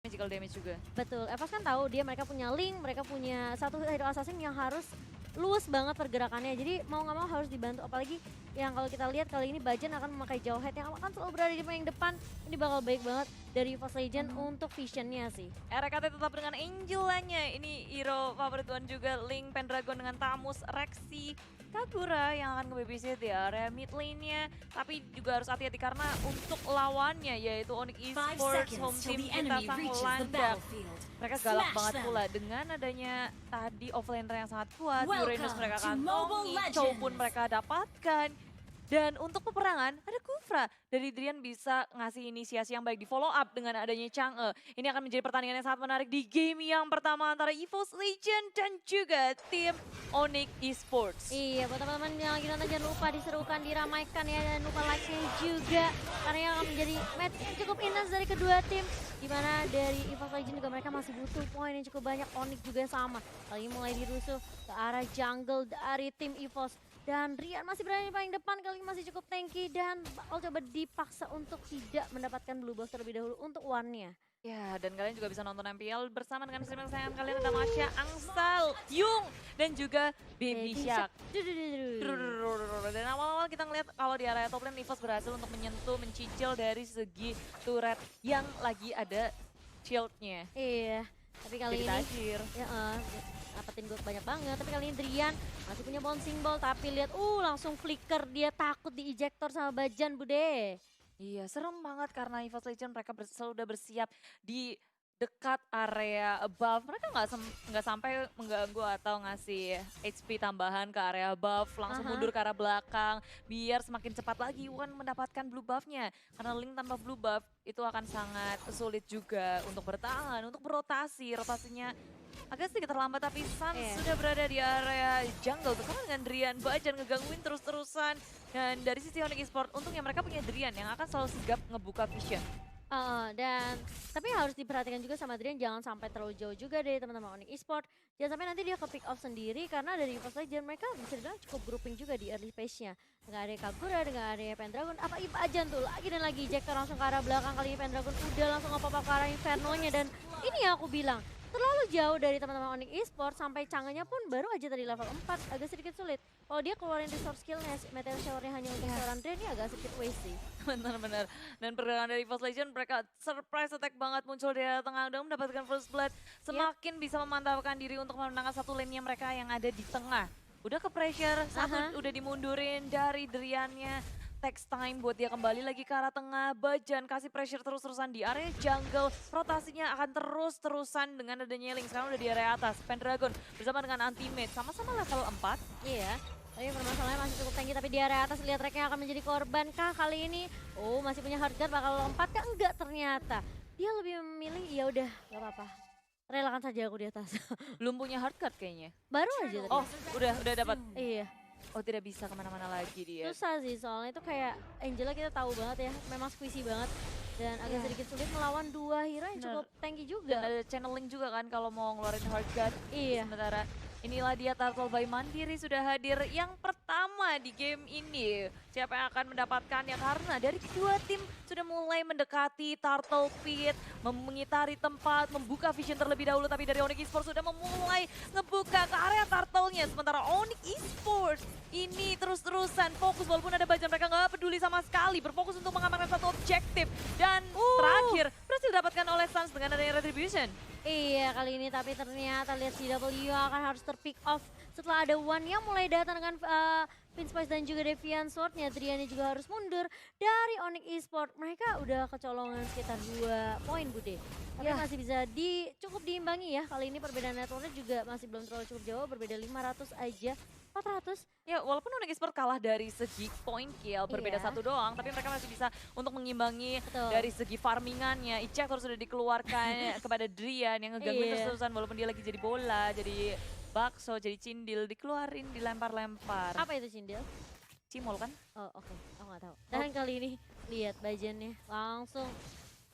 magical damage juga. Betul, Evos kan tahu mereka punya link, mereka punya satu hero assassin yang harus luas banget pergerakannya. Jadi mau nggak mau harus dibantu. Apalagi yang kalau kita lihat kali ini Bajan akan memakai jauh head yang akan selalu berada di paling depan. Ini bakal baik banget dari EVOS Legend untuk visionnya sih. RKT tetap dengan Angelanya. Ini hero favorit Tuan juga. Link, Pendragon dengan Tamus, Rexy, Kagura yang akan nge-babysit di area mid lane-nya. Tapi juga harus hati-hati karena untuk lawannya yaitu Onyx Esports, home team kita sang landak. Mereka galak banget pula dengan adanya tadi offlaner yang sangat kuat. Uranus mereka kantongi, Chow pun mereka dapatkan. Dan untuk peperangan, ada Kufra. Dari Drian bisa ngasih inisiasi yang baik di follow up dengan adanya Chang'e. Ini akan menjadi pertandingan yang sangat menarik di game yang pertama antara EVOS Legend dan juga tim Onyx Esports. Iya, buat teman-teman yang lagi nonton jangan lupa diserukan, diramaikan ya, dan lupa like-nya juga. Karena yang akan menjadi match cukup intens dari kedua tim. Dimana dari EVOS Legend juga mereka masih butuh poin yang cukup banyak. Onyx juga sama. Lagi mulai dirusuh ke arah jungle dari tim EVOS. Dan Rian masih berada di paling depan, kali ini masih cukup tanky dan bakal coba dipaksa untuk tidak mendapatkan blue buff terlebih dahulu untuk one-nya. Ya, dan kalian juga bisa nonton MPL bersama dengan streaming kesayangan kalian ada Masya, Angsal, Yung, dan juga Baby Shark. Dan awal-awal kita ngeliat kalau di area top lane EVOS berhasil untuk menyentuh, mencicil dari segi turret yang lagi ada shieldnya. Iya, tapi kali Jadi ini tajir. ya, dapetin gue banyak banget. Tapi kali ini Drian masih punya bouncing ball, tapi lihat langsung flicker, dia takut di ejector sama Bajan Bude. Iya, serem banget karena EVOS Legend mereka sudah bersiap di dekat area buff. Mereka nggak sampai mengganggu atau ngasih HP tambahan ke area buff, langsung mundur ke arah belakang biar semakin cepat lagi Wan mendapatkan blue buffnya. Karena Link tanpa blue buff itu akan sangat sulit juga untuk bertahan, untuk berotasi. Rotasinya agak sedikit terlambat tapi Sans sudah berada di area jungle bersama dengan Drian. Bajan ngegangguin terus-terusan. Dan dari sisi Onyx Esports, untungnya mereka punya Drian yang akan selalu sigap ngebuka vision. Dan tapi harus diperhatikan juga sama Drian, jangan sampai terlalu jauh juga dari teman-teman Onyx Esports. Jangan sampai nanti dia ke pick off sendiri karena dari EVOS Legend mereka bisa dibilang cukup grouping juga di early phase-nya. Nggak ada Kagura, nggak ada Pendragon, apa Ibajan tuh lagi dan lagi ejector langsung ke arah belakang. Kali ini Pendragon udah langsung nge-pop ke arah Inferno-nya dan ini yang aku bilang. Terlalu jauh dari teman-teman Onyx Esports sampai Chang'e-nya pun baru aja tadi level 4, agak sedikit sulit. Kalau dia keluarin resource skill-nya, Meteor Shower-nya hanya untuk seorang Drian, ini agak sedikit waste sih. Benar-benar. Dan pergerakan dari EVOS Legend mereka surprise attack banget muncul di area tengah. Udah mendapatkan first blood. Semakin bisa memantapkan diri untuk memenangkan satu lane-nya mereka yang ada di tengah. Udah ke pressure, satu udah dimundurin dari Drian-nya. Takes time buat dia kembali lagi ke arah tengah. Bajan kasih pressure terus-terusan di area jungle. Rotasinya akan terus-terusan dengan adanya Link. Sekarang udah di area atas. Pendragon bersama dengan Antimate. Sama-sama level 4. Iya. Tapi permasalahannya masih cukup tinggi, tapi di area atas lihat Reknya akan menjadi korban kah kali ini? Masih punya hard guard, bakal lompat kah? Enggak ternyata. Dia lebih memilih, ya udah nggak apa-apa. Relakan saja aku di atas. Belum punya hard card kayaknya. Baru aja tadi. Oh, udah dapat. Iya. Oh, tidak bisa kemana-mana lagi dia. Susah sih, soalnya itu kayak Angela kita tahu banget ya, memang squishy banget. Dan agak sedikit sulit melawan dua hero yang cukup tanky juga. Dan ada channeling juga kan kalau mau ngeluarin hard guard. Iya. Sementara inilah dia Turtle by Mandiri sudah hadir yang pertama di game ini. Siapa yang akan mendapatkannya karena dari kedua tim sudah mulai mendekati Turtle Pit, mengitari tempat, membuka vision terlebih dahulu. Tapi dari Onyx Esports sudah memulai ngebuka ke area Turtle-nya. Sementara Onyx Esports ini terus-terusan fokus walaupun ada Bajan, mereka nggak peduli sama sekali. Berfokus untuk mengamankan satu objektif. Dan terakhir berhasil didapatkan oleh Sans dengan adanya Retribution. Iya kali ini, tapi ternyata lihat CW akan harus terpick off setelah ada One yang mulai datang dengan Pinspice dan juga Deviant Sword-nya. Drian juga harus mundur dari Onyx Esports. Mereka udah kecolongan sekitar 2 poin Bude. Tapi masih bisa cukup diimbangi ya. Kali ini perbedaan networknya juga masih belum terlalu cukup jauh, berbeda 500 aja. 400. Ya walaupun Onyx Esports kalah dari segi point kill, berbeda satu doang, tapi mereka masih bisa untuk mengimbangi dari segi farmingannya. Ejector sudah dikeluarkan kepada Drian yang ngegangguin terus-terusan walaupun dia lagi jadi bola, jadi bakso, jadi cindil, dikeluarin, dilempar-lempar. Apa itu cindil? Cimol kan? Oh oke, aku nggak tahu. Dan kali ini lihat Bajannya langsung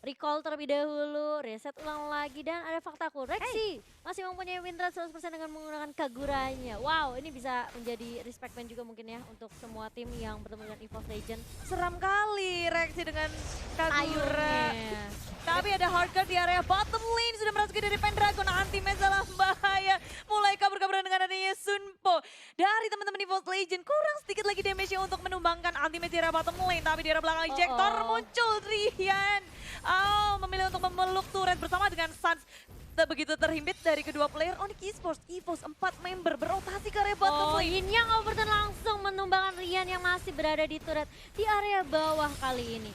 recall terlebih dahulu, reset ulang lagi, dan ada faktaku. Rexy masih mempunyai win rate 100% dengan menggunakan Kaguranya. Wow, ini bisa menjadi respect point juga mungkin ya untuk semua tim yang bertemu dengan EVOS Legend. Seram kali reaksi dengan Kagura. Ayunya. Tapi ada hardcore di area bottom lane sudah merasuki dari Pendragon. Anti-match dalam bahaya. Mulai kabur-kaburan dengan adanya Sunpo. Dari teman-teman EVOS Legend kurang sedikit lagi damage-nya untuk menumbangkan anti-match di area bottom lane. Tapi di area belakang ejector muncul Drian. Memilih untuk memeluk turret bersama dengan Sans. Begitu terhimpit dari kedua player Onyx Esports, EVOS 4 member berotasi ke area bottom lane. Yin Yang Overturn langsung menumbangkan Rian yang masih berada di turret di area bawah kali ini.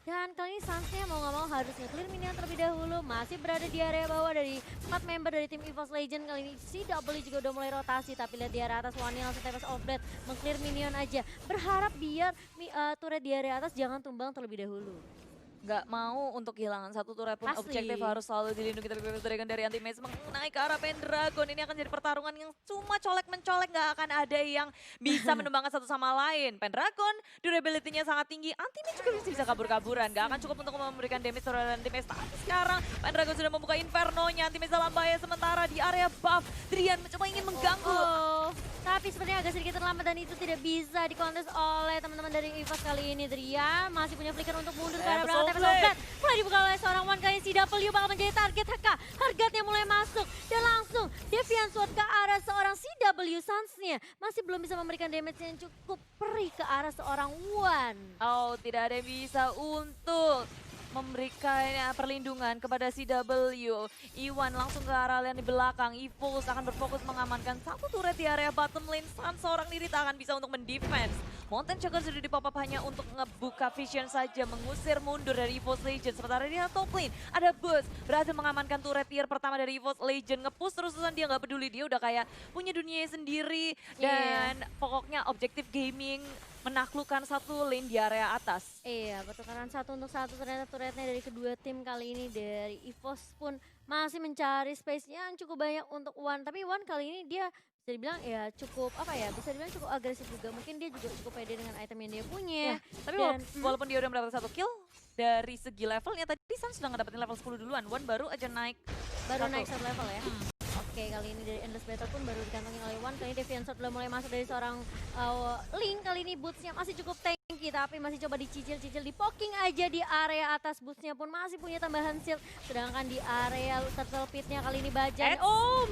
Dan kali ini Sansnya mau nggak mau harus nge-clear minion terlebih dahulu. Masih berada di area bawah dari 4 member dari tim EVOS Legend. Kali ini CW juga udah mulai rotasi. Tapi lihat di area atas Wani langsung tebas offblade. Meng-clear minion aja. Berharap biar turret di area atas jangan tumbang terlebih dahulu. Nggak mau untuk kehilangan satu turret pun Asli. objektif harus selalu dilindungi. Tapi Bebek Dragon dari anti-match mengenai ke arah Pendragon. Ini akan jadi pertarungan yang cuma colek-mencolek. Nggak akan ada yang bisa menumbangkan satu sama lain. Pendragon durability-nya sangat tinggi. Anti-match juga bisa kabur-kaburan. Nggak akan cukup untuk memberikan damage terhadap anti-match. Tapi sekarang Pendragon sudah membuka Inferno-nya. Anti-match dalam bahaya sementara di area buff. Drian mencoba ingin mengganggu. Tapi sebenarnya agak sedikit terlambat dan itu tidak bisa dikontes oleh teman-teman dari EVOS kali ini. Drian masih punya flicker untuk mundur ke arah belakang. Mulai dibuka oleh seorang One kali CW bakal menjadi target HK. Hargatnya mulai masuk dan langsung Deviant Sword ke arah seorang CW. Sansnya masih belum bisa memberikan damage yang cukup perih ke arah seorang One. Tidak ada yang bisa untuk memberikan perlindungan kepada CW. Iwan langsung ke arah lane di belakang. EVOS akan berfokus mengamankan satu turret di area bottom lane. Sans seorang diri tak akan bisa untuk mendefense. Mountain Choker sudah di pop up hanya untuk ngebuka vision saja, mengusir mundur dari EVOS Legend. Sementara di top lane ada Buzz berhasil mengamankan turret tier pertama dari EVOS Legend. Nge-push terus-terusan, dia nggak peduli, dia udah kayak punya dunianya sendiri. Dan pokoknya objektif gaming menaklukkan satu lane di area atas. Iya, pertukaran 1 untuk 1 ternyata turretnya dari kedua tim kali ini. Dari EVOS pun masih mencari space-nya yang cukup banyak untuk One. Tapi One kali ini dia bisa dibilang ya cukup bisa dibilang cukup agresif juga. Mungkin dia juga cukup pede dengan item yang dia punya. Tapi walaupun dia udah mendapatkan satu kill, dari segi levelnya tadi Sans sudah ngedapetin level 10 duluan. One baru aja naik. Naik satu level ya. Oke, kali ini dari Endless Battle pun baru dikantongi oleh One. Kali ini Deviant Sword udah mulai masuk dari seorang Link. Kali ini bootsnya masih cukup tanky, tapi masih coba dicicil-cicil, di poking aja di area atas. Bootsnya pun masih punya tambahan shield. Sedangkan di area turtle pitnya kali ini Bajan.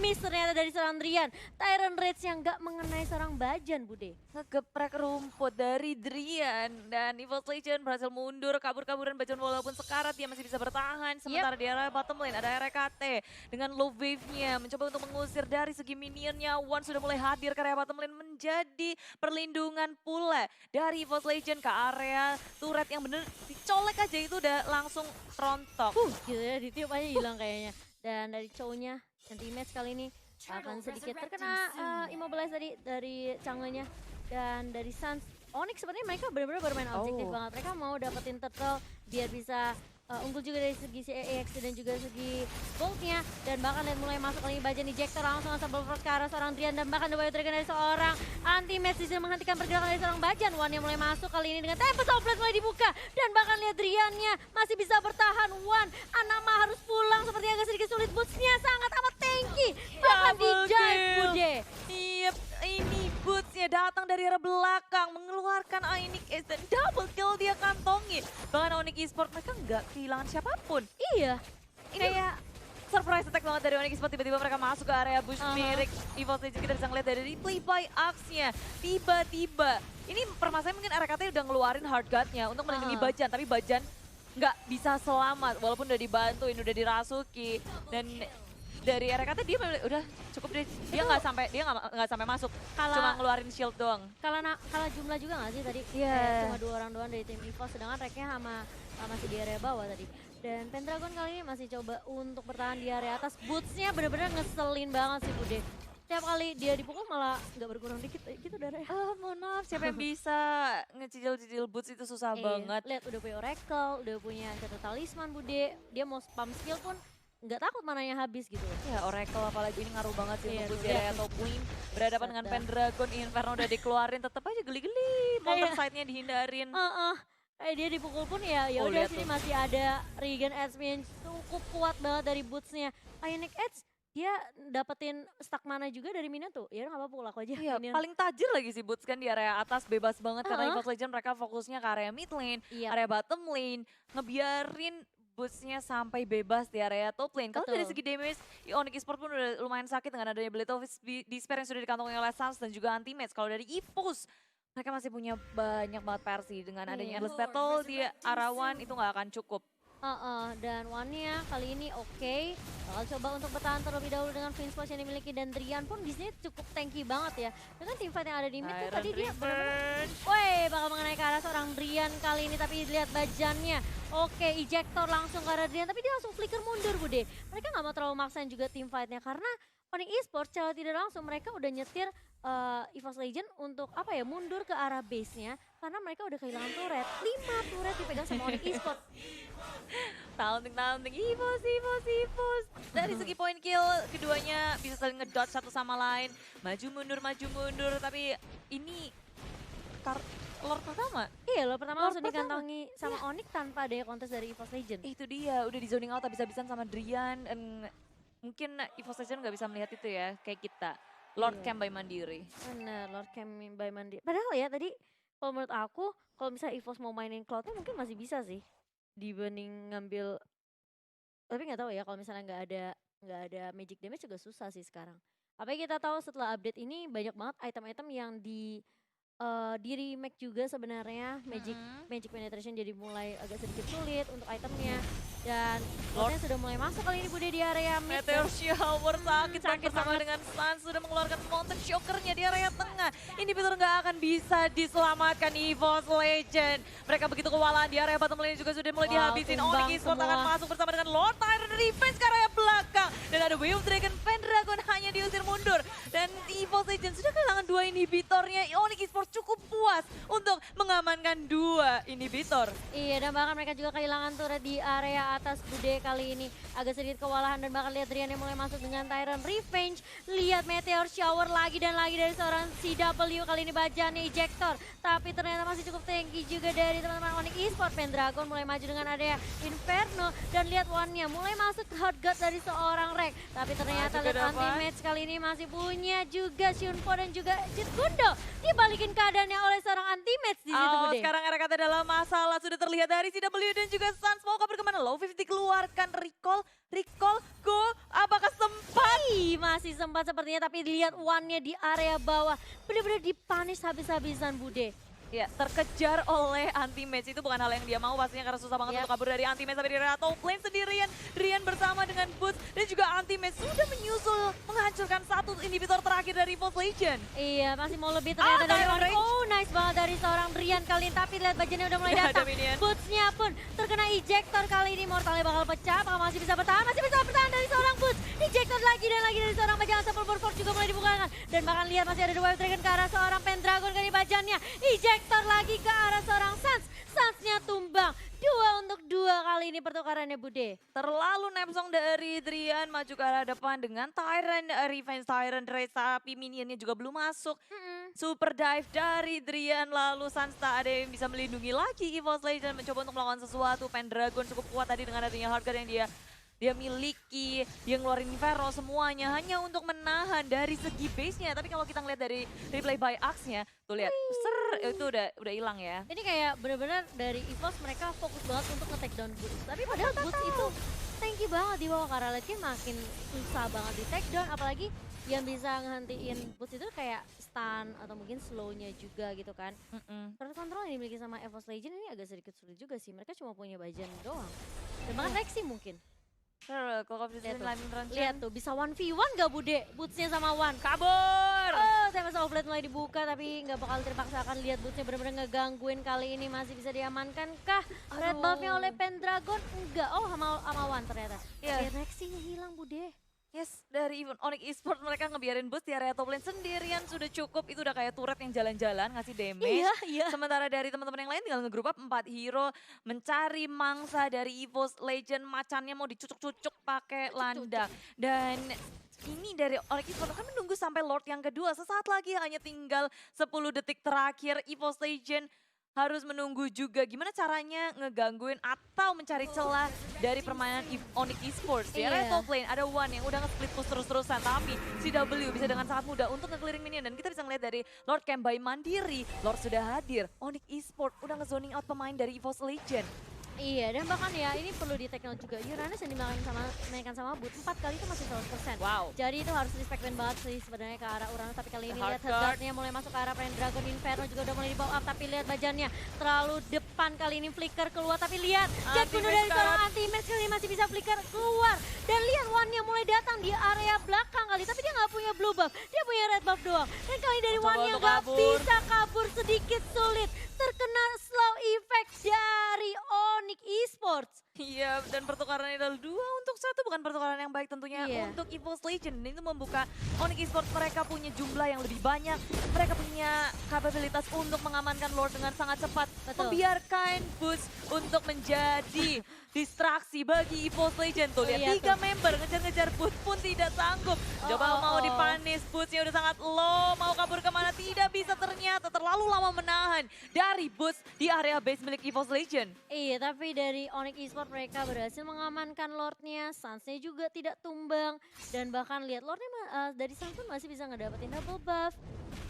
Miss ternyata dari seorang Drian. Tyrant Rage yang gak mengenai seorang Bajan, Bude. Ngegeprek rumput dari Drian. Dan EVOS Legend berhasil mundur, kabur-kaburan Bajan walaupun sekarat dia masih bisa bertahan. Sementara di area bottom lane ada RKT dengan low wave-nya mencoba untuk mengusir dari segi minionnya. One sudah mulai hadir ke area bottom lane menjadi perlindungan pula dari EVOS Legend ke area turret yang bener dicolek aja itu udah langsung rontok. Gitu ya, ditiup aja hilang kayaknya. Dan dari Chow-nya, anti-match kali ini akan sedikit terkena immobilize tadi dari Change-nya. Dan dari Sans, Onyx sebenarnya mereka benar-benar bermain objektif banget. Mereka mau dapetin turtle biar bisa unggul juga dari segi CEX dan juga segi goldnya. Dan bahkan lihat mulai masuk kali ini Bajan ejector langsung double frost ke arah seorang Drian. Dan bahkan The Wild Dragon dari seorang anti-match bisa menghentikan pergerakan dari seorang Bajan. One yang mulai masuk kali ini dengan Tempest Outlet mulai dibuka. Dan bahkan lihat Driannya masih bisa bertahan. One, Anama harus pulang seperti agak sedikit sulit. Bootsnya sangat amat tanky. Bahkan di dive Bude. Yep, ini Bootsnya datang dari arah belakang mengeluarkan Onyx Ace dan double kill dia kantongi. Bahkan Onyx Esports mereka nggak kehilangan siapapun. Iya. Ini kayak surprise attack banget dari Onyx Esports, tiba-tiba mereka masuk ke area bush mirik EVOS Legends. Kita bisa ngeliat dari replay by Axe-nya. Tiba-tiba, ini permasalahan mungkin RKT udah ngeluarin hard guard-nya untuk melindungi Bajan, tapi Bajan nggak bisa selamat walaupun udah dibantuin, udah dirasuki. Dan dari RKT dia udah cukup deh, dia nggak sampai masuk, cuma ngeluarin shield doang. Kalah jumlah juga nggak sih tadi? Iya. Cuma 2 orang doang dari tim EVOS, sedangkan reknya masih di area bawah tadi. Dan Pendragon kali ini masih coba untuk bertahan di area atas. Bootsnya bener-bener ngeselin banget sih Bude. Setiap kali dia dipukul malah nggak berkurang dikit gitu darahnya. Mohon maaf, siapa yang bisa ngecicil-cicil boots itu susah banget. Lihat udah punya Oracle, udah punya Enchanted Talisman Bude. Dia mau spam skill pun nggak takut mananya habis gitu. Ya Oracle apalagi ini ngaruh banget sih untuk di area top lane. Berhadapan Sadar. dengan Pendragon, Inferno udah dikeluarin, tetap aja geli-geli. Mountain side-nya dihindarin. Dia dipukul pun ya Oh, udah lihat sini tuh. masih ada Regan Edge yang cukup kuat banget dari boots-nya. Ionic Edge dia dapetin stuck mana juga dari minion tuh. Ya udah nggak apa-apa pukul aku aja Iya, minion. paling tajir lagi sih Boots kan di area atas bebas banget karena Heeh. EVOS Legends mereka fokusnya ke area mid lane, Iya, area bottom lane, ngebiarin Boots-nya sampai bebas di area top lane. Kalau dari betul. segi damage, Onyx Esports pun udah lumayan sakit dengan adanya Blade of Despair yang sudah dikantongi oleh Suns dan juga anti-match. Kalau dari EVOS, mereka masih punya banyak banget versi. Dengan adanya Iya. Endless Battle di Arawan itu nggak akan cukup. Dan one-nya kali ini oke. Bakal coba untuk bertahan terlebih dahulu dengan Prince Force yang dimiliki dan Drian pun di sini cukup tanky banget ya. Dengan teamfight yang ada di mid tuh tadi dia benar-benar woi, bakal mengenai ke arah seorang Drian kali ini tapi lihat bajannya. Oke, ejector langsung ke arah Drian tapi dia langsung flicker mundur Bude. Mereka nggak mau terlalu maksain juga teamfightnya karena Onyx Esports secara tidak langsung mereka udah nyetir EVOS Legend untuk apa ya mundur ke arah base-nya karena mereka udah kehilangan turret. 5 turret dipegang sama Onyx Esports. Taunting, Evos. Dari segi point kill, keduanya bisa saling ngedot satu sama lain. Maju mundur, tapi ini Lord pertama. Iya loh, pertama Lord langsung pertama. dikantongi sama Onyx tanpa ada kontes dari EVOS Legend. Itu dia, udah di zoning out habis-habisan sama Drian. Dan mungkin Evos Legends nggak bisa melihat itu ya, kayak kita. Lord Iya. Camp by Mandiri. Bener, Lord Camp by Mandi. Padahal ya tadi kalau menurut aku, kalau misalnya EVOS mau mainin Cloudnya mungkin masih bisa sih. Dibanding ngambil, tapi nggak tahu ya kalau misalnya nggak ada magic damage juga susah sih sekarang. Apalagi kita tahu setelah update ini banyak banget item-item yang di remake juga sebenarnya magic penetration jadi mulai agak sedikit sulit untuk itemnya dan Lordnya sudah mulai masuk kali ini Bude di area mid. Meteor Shower sakit sakit bersama banget. dengan Sans sudah mengeluarkan Mountain Shocker-nya di area tengah. Inhibitor nggak akan bisa diselamatkan EVOS Legend. Mereka begitu kewalahan di area bottom lane juga sudah mulai dihabisin. tumbang Onyx Esports semua. akan masuk bersama dengan Lord Tyrant Revenge ke area belakang. Dan ada Wave Dragon Pendragon hanya diusir mundur. Dan EVOS Legend sudah kehilangan 2 inhibitornya. Onyx Esports cukup puas untuk mengamankan 2 inhibitor. Iya, dan bahkan mereka juga kehilangan turret di area atas Bude kali ini. Agak sedikit kewalahan dan bahkan lihat Rian yang mulai masuk dengan Tyrant Revenge. Lihat Meteor Shower lagi dan lagi dari seorang CW kali ini bajannya ejector. Tapi ternyata masih cukup tinggi juga dari teman-teman Onyx Esports. Pendragon mulai maju dengan area Inferno. Dan lihat one-nya mulai masuk ke hot guard dari seorang Rek. Tapi ternyata juga lihat dapat. anti-match kali ini masih punya juga Shunpo dan juga Jit Gundo. Dibalikin keadaannya oleh seorang anti-match di situ Bude. Sekarang RKT dalam masalah sudah terlihat dari CW dan juga Suns. Mau kabur kemana? Low 50 dikeluarkan. Recall, go. Apakah sempat? Masih sempat sepertinya tapi lihat one-nya di area bawah. Benar-benar dipanis habis-habisan Bude. Ya, terkejar oleh anti-match itu bukan hal yang dia mau pastinya karena susah banget Yap. untuk kabur dari anti-match sampai di area top lane sendirian. Rian bersama dengan Boots dan juga anti-match sudah menyusul menghancurkan satu inhibitor terakhir dari EVOS Legend. Iya, masih mau lebih ternyata dari Tyrant Onyx. range. Oh, nice banget dari seorang Brian kali ini. Tapi lihat bajannya udah mulai Udah ada datang. minion. Boots-nya pun terkena ejector kali ini. Mortalnya bakal pecah, apakah masih bisa bertahan? Masih bisa bertahan dari seorang Boots. Ejector lagi dan lagi dari seorang bajangan. Sepulver Force juga mulai dibukakan. Dan bahkan lihat masih ada The Wild Dragon ke arah seorang Pendragon kali bajannya. Ejector lagi ke arah seorang Sans. Sans-nya tumbang. 2 untuk 2 kali ini pertukarannya Bude. Terlalu nepsong dari Drian maju ke arah depan dengan Tyrant Revenge Tyrant Race tapi minionnya juga belum masuk. Super dive dari Drian lalu Sans tak ada yang bisa melindungi lagi EVOS Legend mencoba untuk melakukan sesuatu. Pendragon cukup kuat tadi dengan adanya hardguard yang dia miliki, dia ngeluarin Inferno semuanya hanya untuk menahan dari segi base-nya. Tapi kalau kita ngeliat dari replay by Axe-nya, tuh lihat, itu udah hilang ya. Ini kayak bener-bener dari EVOS mereka fokus banget untuk nge-take down Boots. Tapi padahal Boots itu tanky banget di bawah karena lagi makin susah banget di take down. Apalagi yang bisa ngehentiin Boots itu kayak stun atau mungkin slow-nya juga gitu kan. Terus kontrol yang dimiliki sama EVOS Legend ini agak sedikit sulit juga sih. Mereka cuma punya bajan doang. Dan bahkan Rexy mungkin. Kalau Lihat tuh, Lihat lihat tuh bisa 1v1 gak Bude? Boots-nya sama One. kabur. Oh, saya masa offlane mulai dibuka tapi nggak bakal terpaksa akan lihat Boots-nya benar-benar ngegangguin kali ini masih bisa diamankan kah? Red buff-nya oleh Pendragon? Enggak. Oh, sama One ternyata. Iya. Rexy-nya hilang Bude. Yes, dari Onyx Esports mereka ngebiarin Boost di area top lane sendirian sudah cukup. Itu udah kayak turret yang jalan-jalan ngasih damage. Iya. Sementara dari teman-teman yang lain tinggal ngegroup up 4 hero mencari mangsa dari EVOS Legend. Macannya mau dicucuk-cucuk pakai landak. Dan ini dari Onyx Esports kan menunggu sampai Lord yang kedua. Sesaat lagi hanya tinggal 10 detik terakhir EVOS Legend harus menunggu juga gimana caranya ngegangguin atau mencari celah dari permainan Onyx Esports. Di area Iya. top lane ada One yang udah nge-split push terus-terusan, tapi CW bisa dengan sangat mudah untuk nge-clearing minion. Dan kita bisa ngeliat dari Lord Camp by Mandiri, Lord sudah hadir, Onyx Esports udah nge-zoning out pemain dari EVOS Legend. Iya, dan bahkan ya ini perlu di take note juga. Uranus yang dimainkan sama Boot 4 kali itu masih 100%. Wow. Jadi itu harus respect banget sih sebenarnya ke arah Uranus. Tapi kali ini Hard lihat guard. Hazardnya mulai masuk ke arah Pendragon. Inferno juga udah mulai di bawah up. Tapi lihat bajannya terlalu depan kali ini, flicker keluar. Tapi lihat jet bunuh dari seorang anti-match kali ini masih bisa flicker keluar. Dan lihat One-nya mulai datang di area belakang kali. Tapi dia nggak punya blue buff, dia punya red buff doang. Dan kali dari Coba One-nya untuk nggak kabur. bisa kabur, sedikit sulit. Terkena slow effect dari Onyx Esports. Iya, dan pertukarannya adalah 2-1, bukan pertukaran yang baik tentunya Iya. untuk EVOS Legend. Ini membuka Onyx Esports, mereka punya jumlah yang lebih banyak, mereka punya kapabilitas untuk mengamankan Lord dengan sangat cepat. Betul. Membiarkan Boots untuk menjadi distraksi bagi EVOS Legend. Tuh, lihat Iya 3 member ngejar-ngejar Boots pun tidak sanggup. Coba mau dipanis, Bootsnya udah sangat low, mau kabur kemana tidak bisa, ternyata terlalu lama menahan dari Boots di area base milik EVOS Legend. Iya, tapi dari Onyx Esports mereka berhasil mengamankan Lordnya, Suns-nya juga tidak tumbang. Dan bahkan lihat Lordnya dari Suns pun masih bisa ngedapetin double buff.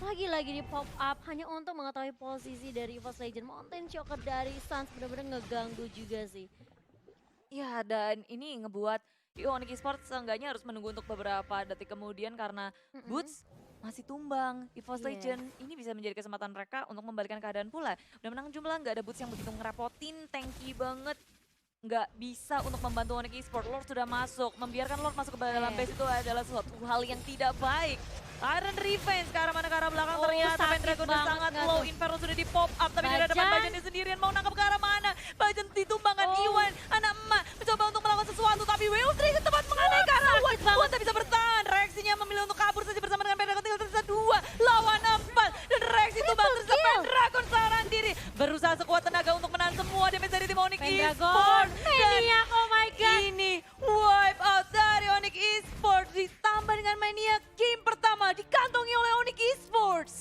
Lagi-lagi di pop up hanya untuk mengetahui posisi dari EVOS Legend. Mountain Choker dari Suns benar-benar ngeganggu juga sih. Ya, dan ini ngebuat Onyx Esports seenggaknya harus menunggu untuk beberapa detik kemudian karena Boots masih tumbang. EVOS Iya. Legend ini bisa menjadi kesempatan mereka untuk membalikan keadaan pula. Udah menang jumlah, nggak ada Boots yang begitu ngerepotin, tanky banget. Nggak bisa untuk membantu Onyx Esports. Lord sudah masuk, membiarkan Lord masuk ke dalam Iya. base itu adalah suatu hal yang tidak baik. Iron Revenge ke arah mana ke arah belakang, Oh, ternyata sakit Pendragon udah banget sangat nggak low. tuh? Inferno sudah di pop up, tapi di depan Bajan. Bajannya sendirian mau nangkap ke arah mana. Bajan ditumbangkan Oh. Iwan, anak emak mencoba untuk melakukan sesuatu, tapi Will Tree ke tempat